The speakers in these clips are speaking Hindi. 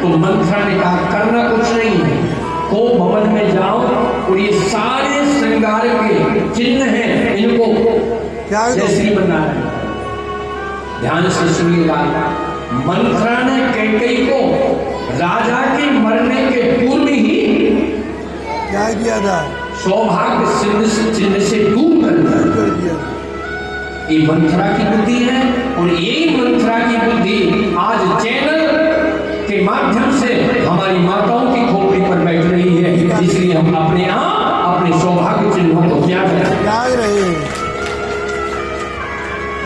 तो मंत्रा ने कहा करना कुछ नहीं है, को भवन में जाओ और ये सारे श्रृंगार के चिन्ह हैं, इनको जयश्री बनना है। ध्यान से सुनिएगा, मंत्रा ने कैकेयी को राजा के मरने के पूर्व ही क्या किया था? सौभाग्य चिन्ह से दूर कर दिया। ये मंत्रा की बुद्धि है और यही मंत्रा की बुद्धि आज चैनल के माध्यम से हमारी माताओं की खोपड़ी पर बैठ रही है। इसलिए हम अपने आप अपने सौभाग्य चिन्हों को त्याग रहे हैं।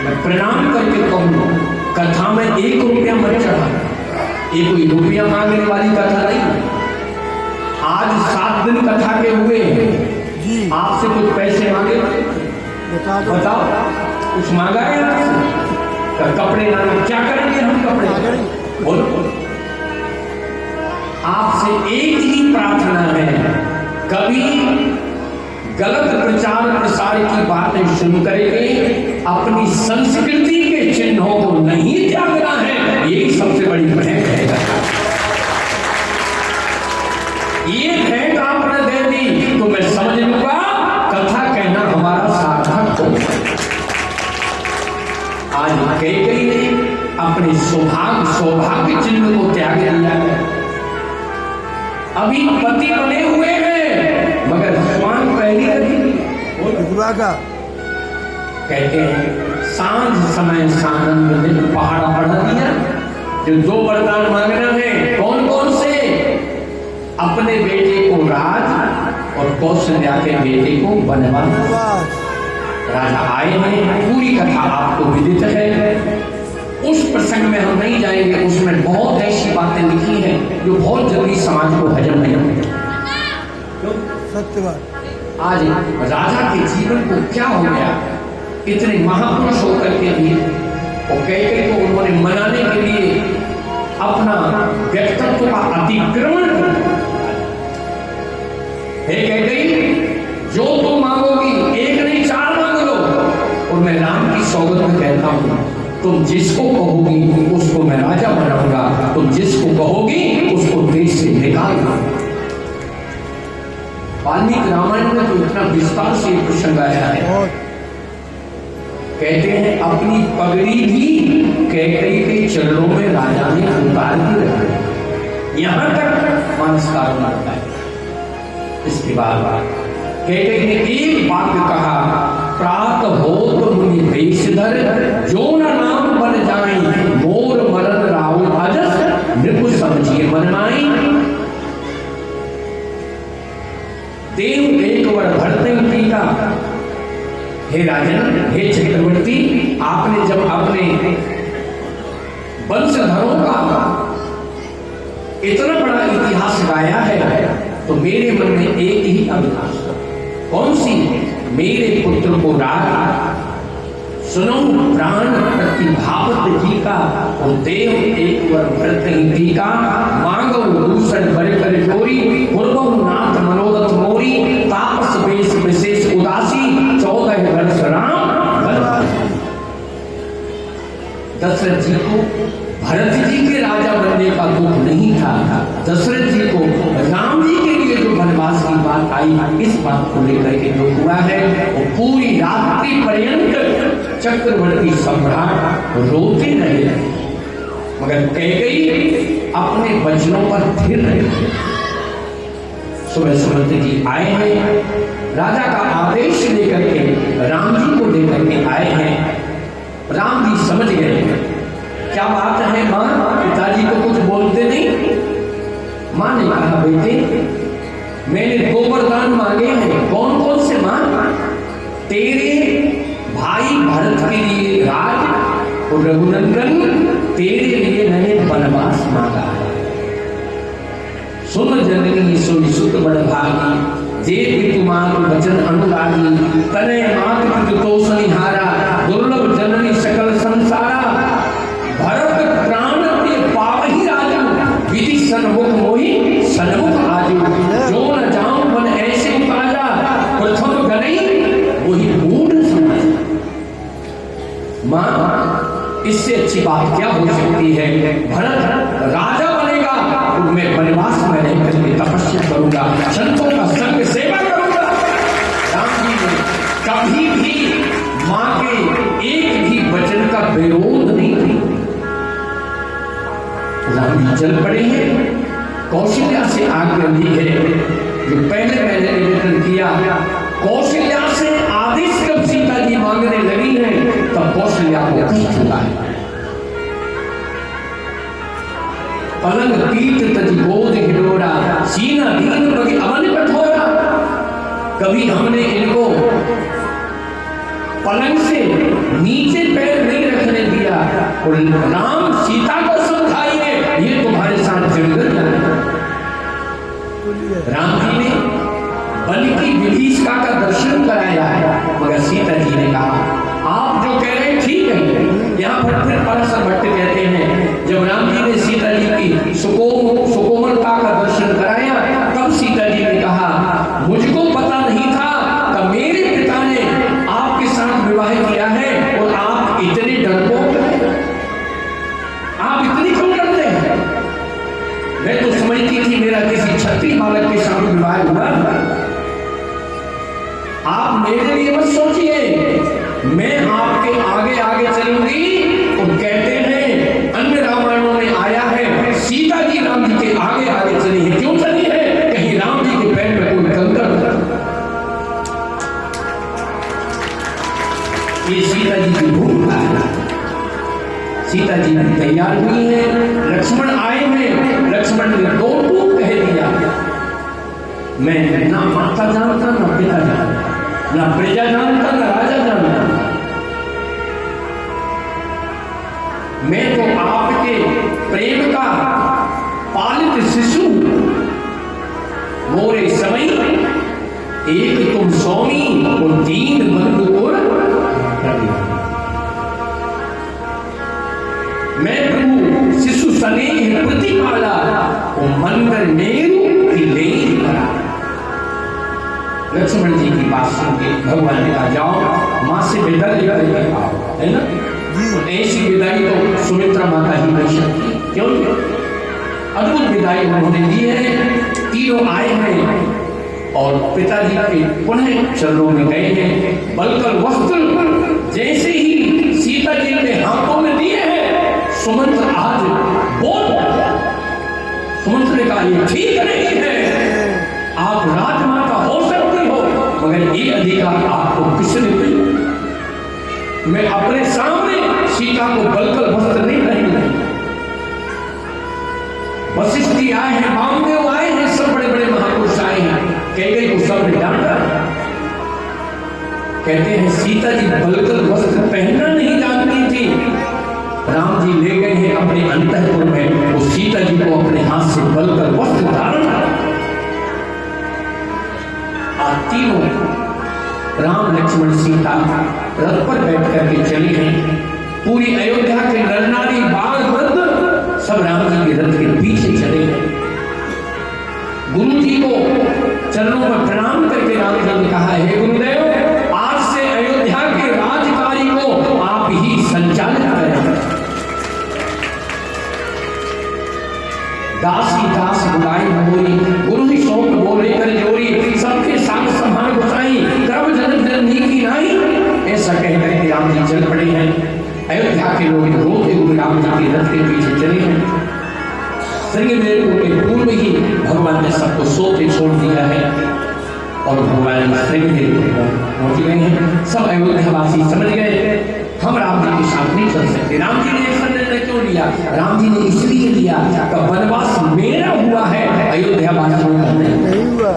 मैं प्रणाम करके कहूँ, कथा में 1 रुपया मत चढ़ा, ये कोई रुपया मांगने वाली कथा नहीं। आज 7 दिन कथा के हुए, आपसे कुछ पैसे मांगे? बताओ, कुछ मांगा है आपसे? कपड़े लाना, क्या करेंगे हम कपड़े? बोलो। आपसे एक ही प्रार्थना है, कभी गलत प्रचार प्रसार की बातें सुन करके अपनी संस्कृति के चिन्हों को नहीं त्यागना है। यही सबसे बड़ी भेंट है। ये भेंट आपने दे दी तो मैं समझ लूंगा कथा कहना हमारा सार्थक हो। आज कैकेयी ने अपने सौभाग्य चिन्ह को त्याग दिया है। अभी पति बने हुए हैं मगर स्वांग पहली रखी। कहते हैं सांझ समय सानंद ने पहाड़ बढ़ा दिया। जो 2 वरदान मांगना है, कौन कौन से? अपने बेटे को राज और कौशल्या के बेटे को वनवास। राजा आए हैं, पूरी कथा आपको विदित है। उस प्रसंग में हम नहीं जाएंगे, उसमें बहुत ऐसी बातें लिखी हैं जो बहुत जल्दी समाज को हजम नहीं होती। सत्य बात। आज राजा के जीवन को क्या हो गया, इतने महापुरुष होकर के भी और कैकेयी को उन्होंने मनाने के लिए अपना व्यक्तित्व का अतिक्रमण कर दिया। हे कैकेयी, जो तुम मांगोगी 1 नहीं 4 मांग लो, और मैं राम की सौगंध में कहता हूं, तुम जिसको कहोगी उसको मैं राजा बनाऊंगा, तुम जिसको कहोगी उसको देश से निकालूंगा। वाल्मीकि रामायण में तो इतना विस्तार से प्रसंग आया है। कहते हैं अपनी पगड़ी भी कैकेयी के चरणों में राजा ने उतार के रखी, यहां तक नमस्कार करता है। इसके बाद कैकेयी ने एक वाक्य कहा, प्रात होत मुनि वेशधर, जो न नाम बन जाई, मोर मरन राहुल अजस, नृप समझिए मन माई। देव एक वर भरते टीका। हे राजन, हे चक्रवर्ती, आपने जब अपने वंशधरों का इतना बड़ा इतिहास गाया है तो मेरे मन में एक ही अभिलाषा, कौन सी? मेरे पुत्र को राज सुनो प्राण प्रतिभावत जी का, और देव एक वर भरते टीका, मांगो दूषण भर कर चोरी, पूर्वम नाथ मनोरथ मोरी, तापस वेश विशेष उदासी, 14 वर्ष राम वनवासी। दशरथ जी को भरत जी के राजा बनने का दुख नहीं था, दशरथ जी को राम जी के लिए जो वनवास की बात आई, इस बात को लेकर के दुख हुआ है। और पूरी रात्रि पर्यंत चक्रवर्ती सम्राट रोते रहे, मगर कैकेयी अपने वचनों पर स्थिर रहे। सुबह सुमंत जी आए हैं, राजा का आदेश लेकर के राम जी को लेकर के आए हैं। राम जी समझ गए क्या बात है माँ, पिताजी तो कुछ बोलते नहीं। माँ ने कहा बेटे, मैंने 2 वरदान मांगे हैं। कौन कौन से माँ? तेरे भाई भरत के लिए राज, और रघुनंदन तेरे लिए मैंने वनवास मांगा है। सुन जननी सोई सुत बड़ भागी, जे पितुमान वचन अनुरागी, तनय मात पितु तोषनिहारा, दुर्लभ जननी सकल संसारा, भरत प्राण ते पावहि राजू, विधि सन्मुख मोहि सन्मुख आजू, जो न जाऊं मन ऐसे उताजा, प्रथम गनई वही मूढ़ समाज। मां, इससे अच्छी बात क्या हो सकती है? भरत राजा बनेगा, राम जी चल पड़े हैं। कौशल्या से आज्ञा ली है, जो पहले मैंने निवेदन किया, कौशल्या से आदेश जब सीता जी मांगने लगी है तब कौशल्या को कष्ट हुआ है। पलंग पीठ तज गोद हिडोरा, सीना दीन बगी अवन कठोरा। कभी हमने इनको पलंग से नीचे पैर नहीं रखने दिया, और राम सीता को समझाइए ये तुम्हारे साथ जंगल जाना। राम जी ने बलि की विभीषिका का दर्शन कराया है, मगर सीता जी ने कहा आप जो कह रहे हैं ठीक है। यहाँ पर फिर पराशर भट्ट कहते हैं जब राम जी ने सीता जी की सुकोमलता का दर्शन कराया तब सीता जी ने कहा मुझको पता नहीं था कि मेरे पिता ने आपके साथ विवाह किया है और आप इतने डरपोक हैं, आप इतनी क्यों डरते हैं? मैं तो समझती थी मेरा किसी क्षत्रिय बालक के साथ विवाह हुआ। आप मेरे लिए मत सोचिए, मैं आपके आगे आगे चलूंगी। और कहते हैं अन्य रामायणों में आया है सीता जी राम जी के आगे आगे चली है। क्यों चली है? कहीं राम जी के पैर में कोई कंकर न। ये सीता जी की भूमिका है। सीता जी तैयार हुई है, लक्ष्मण आए हैं, लक्ष्मण ने दो टूक कह दिया, मैं ना माता जानता ना पिता जानता, ना प्रजा जानता ना राजा जानता, मैं तो आपके प्रेम का पालित शिशु। मोरे समय एक तुम स्वामी और तीन बंधु और मैं प्रभु शिशु स्नेह प्रतिपाला और मंदिर मेरु की ले करा। लक्ष्मण जी की बात सुन के भगवान ने कहा जाओ मां से विदा लेकर आओ, है ना। तो ऐसी विदाई तो सुमित्रा माता ही नहीं सकती। क्यों? अद्भुत विदाई उन्होंने दी है। तीनों आए हैं और पिताजी के पुनः चरणों में गए हैं। बलकर वस्त्र जैसे ही सीता जी के हाथों में दिए हैं, सुमंत्र आज बोल। सुमंत्र ने कहा ये ठीक नहीं है, आप राजमाता हो सकती हो मगर ये अधिकार आपको किसने दिया? मैं अपने सामने सीता को बलकर वस्त्र नहीं पहनूंगा। वशिष्ठ जी आए हैं, वामदेव आए हैं, सब बड़े बड़े महापुरुष आए हैं, कैकेयी को सब ने डांटा। कहते हैं सीता जी बलकर वस्त्र पहनना नहीं जानती थी। राम जी ले गए हैं अपने अंतःपुर में, वो सीता जी को अपने हाथ से बलकर वस्त्र धारण करा। तीनों राम लक्ष्मण सीता रथ पर बैठ करके चली गई। पूरी अयोध्या के नर नारी बाल वृद्ध सब राम जी के रथ के पीछे चले गए। गुरु जी को चरणों में प्रणाम करके राम जी ने कहा हे गुरुदेव, आज से अयोध्या के राजकार्य को आप ही संचालित करें। दासी दास बुलाई मोरी, गुरु ही सौंप बोले कर जोरी, सबके साथ संभाल गुसाई, कर्म जनक जननी की नाई। ऐसा कहकर के राम जी चल पड़े हैं। अयोध्या के लोग रोते हुए राम जी के रथ के पीछे चले हैं। श्रृंगवेर के पूर्व ही भगवान ने सबको सोते छोड़ दिया है और भगवान श्रृंगवेर पहुंच गए हैं। सब अयोध्यावासी समझ गए हम राम जी के साथ नहीं चल सकते। राम जी ने ऐसा निर्णय क्यों लिया? राम जी ने इसलिए लिया कि वनवास मेरा हुआ है, अयोध्यावासियों का नहीं हुआ।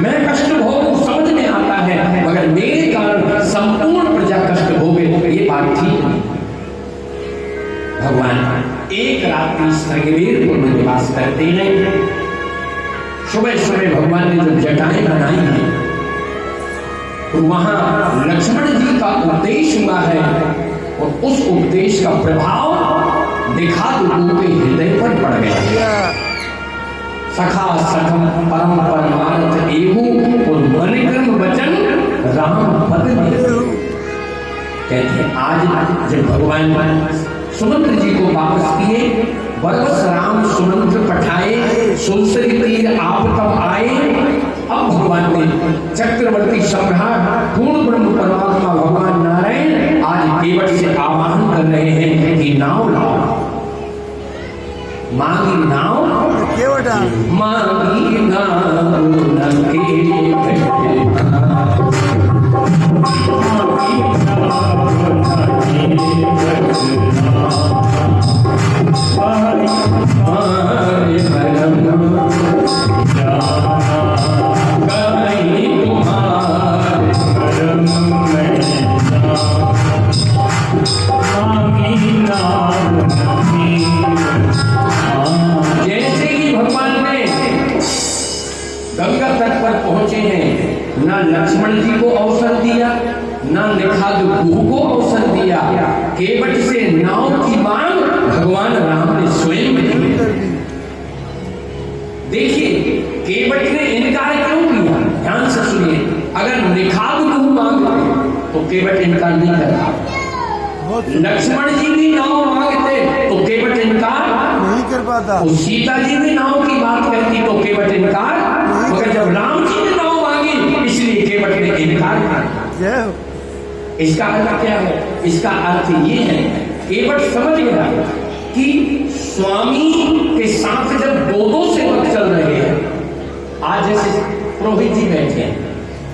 मैं कष्ट भोगूं समझ में आता है, मगर मेरे कारण संपूर्ण प्रजा कष्ट भोगे, ये बात ठीक नहीं। भगवान एक रात्रि श्रृंगवेरपुर में निवास करते हैं। सुबह सुबह भगवान ने जो जटाएं बनाई हैं तो वहां लक्ष्मण जी का उपदेश हुआ है और उस उपदेश का प्रभाव दिखा लोगों के हृदय पर पड़ गया। सखा सखम परम परमार्थ एहु और मन कर्म वचन राम पद में। कहते हैं आज जब भगवान सुमंत्र जी को वापस किए, बरबस राम सुमंत्र पठाए, सुरसरी तीर आप तब आए। अब भगवान ने चक्रवर्ती सम्राट पूर्ण ब्रह्म परमात्मा भगवान नारायण आज केवट से आवाहन कर रहे हैं कि नाव लाओ। मांगी नाव केवट आन मांगी नाव न केवट मांगी नाव न केवट हमारे भरम जाना कहीं तुम्हारे भरम में जाना मांगी नाव न केवट। जैसे ही भगवान ने गंगा तट पर पहुंचे हैं, ना लक्ष्मण जी को अवसर दिया, ना निखादुगु को अवसर दिया, केवट से नाव की मांग भगवान राम ने स्वयं की। देखिए केवट ने इनकार क्यों किया, ध्यान से सुनिए। अगर निखादुगु मांगते तो केवट इनकार नहीं करता, लक्ष्मण जी भी नाव मांगते तो केवट इनकार नहीं कर पाता। तो सीता जी भी नाव की बात कहती तो केवट इनकार, मगर जब राम जी ने नाव मांगी इसलिए केवट ने इनकार किया। इसका अर्थ क्या है? इसका अर्थ ये है केवट समझ गया कि स्वामी के साथ जब दो सेवक चल रहे हैं, आज जैसे पुरोहित जी बैठे हैं,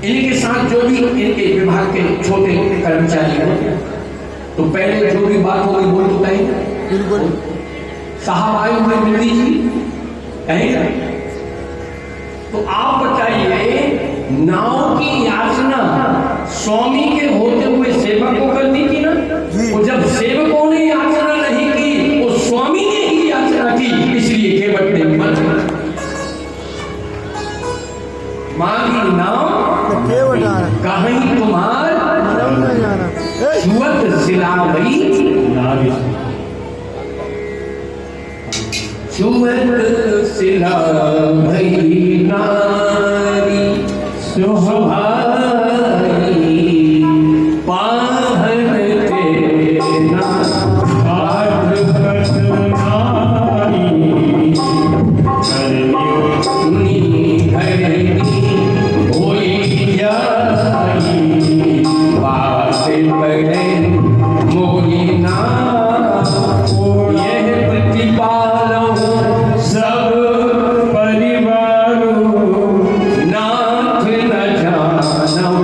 इनके साथ जो भी इनके विभाग के छोटे कर्मचारी होते तो पहले जो भी बात होगी बोल तो कहेंगे, बिल्कुल साहब आए हुए मिली जी कहेंगे। तो आप बताइए नाव की याचना स्वामी के होते हुए सेवक को करनी थी ना, तो जब सेवकों ने याचना नहीं की वो स्वामी ने ही याचना की, इसलिए केवट ने मांगी नाव केवट आन कहीं तुम्हार भरम में जाना। छुअत सिलावई नारी, छुअत सिलावई नारी सुहाई पाहन तेना आठ कट नारी करनी धरनी होई जाई बात पड़े मोही ना यह प्रतिपालो सब परिवारों नाथ न जानव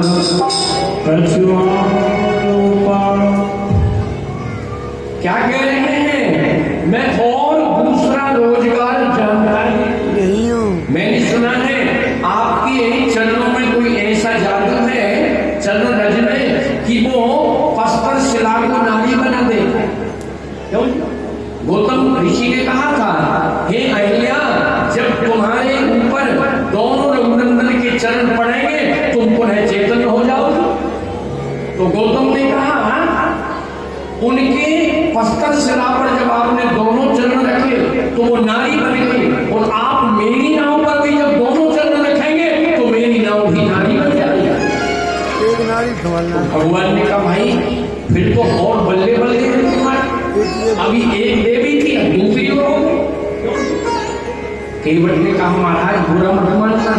क्या कह रहे हैं? मैं और दूसरा रोजगार जानता नहीं हूँ। मैंने सुना है आपके चरणों में कोई ऐसा जादू है, चरण रज में, कि वो पस्तर शिला को नारी बना दे। क्यों? गौतम ऋषि ने कहा था, हे अहिल्या, जब तुम्हारे ऊपर दोनों रघुनंदन के चरण पड़ेंगे तुम पुनः चेतन हो जाओगे। तो गौतम ने कहा उनके पस्तर शिला पर जब आपने दोनों चरण रखे तो वो नारी बन गई, और आप मेरी नाव पर भी जब दोनों चरण रखेंगे तो मेरी नाव भी नारी बन जाएगी। एक नारी संभालना। भगवान ने कहा भाई फिर तो और बल्ले बल्ले हैं तुम्हारे, अभी एक देवी थी अब दूसरी और हो गई। केवट ने कहा महाराज बुरा मत मानना,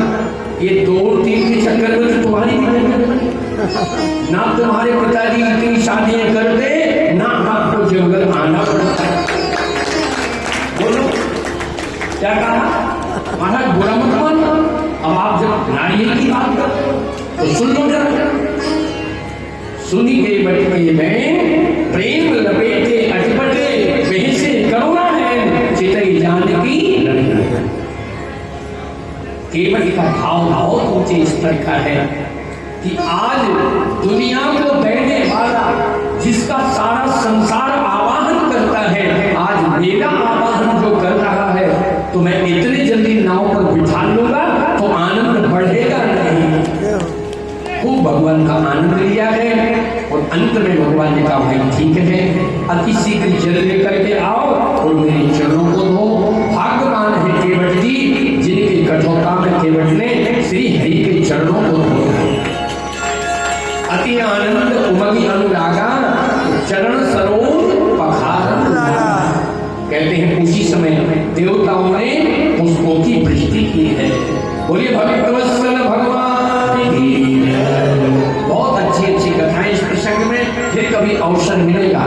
ये 2-3 के चक्कर में तो तुम्हारी ना तुम्हारे पिताजी इतनी शादियां करते, ना आपको जंगल आना पड़ता है। बोलो क्या कहा महाराज, बुरा मत मानना। अब आप जब नारियल की बात करते तो सुन लो जरा। सुनी के बटके में प्रेम लपेटे अटपटे बेहसे करुणा है चितई जानकी। केवट का भाव बहुत ऊंचे स्तर का है कि आज दुनिया को देने वाला जिसका सारा संसार आवाहन करता है, आज मेरा आवाहन जो कर रहा है, तो मैं इतने जल्दी नाव पर बिठा लूंगा तो आनंद बढ़ेगा नहीं। खूब भगवान का आनंद लिया है, और अंत में भगवान ने कहा भाई ठीक है, अति शीघ्र जल लेकर के आओ और मेरे चरणों को धो। भाग्यवान है केवट जी जिनकी कठोरता में केवट ने श्री हरि के चरणों को धोया। अति आनंद उमगी अनुरागा चरण सरोज पखारन लागा। कहते हैं उसी समय देवताओं ने पुष्पों की वृष्टि की है। बोलिए भक्तवत्सल भगवान की। बहुत अच्छी अच्छी कथाएं इस प्रसंग में, फिर कभी अवसर मिलेगा।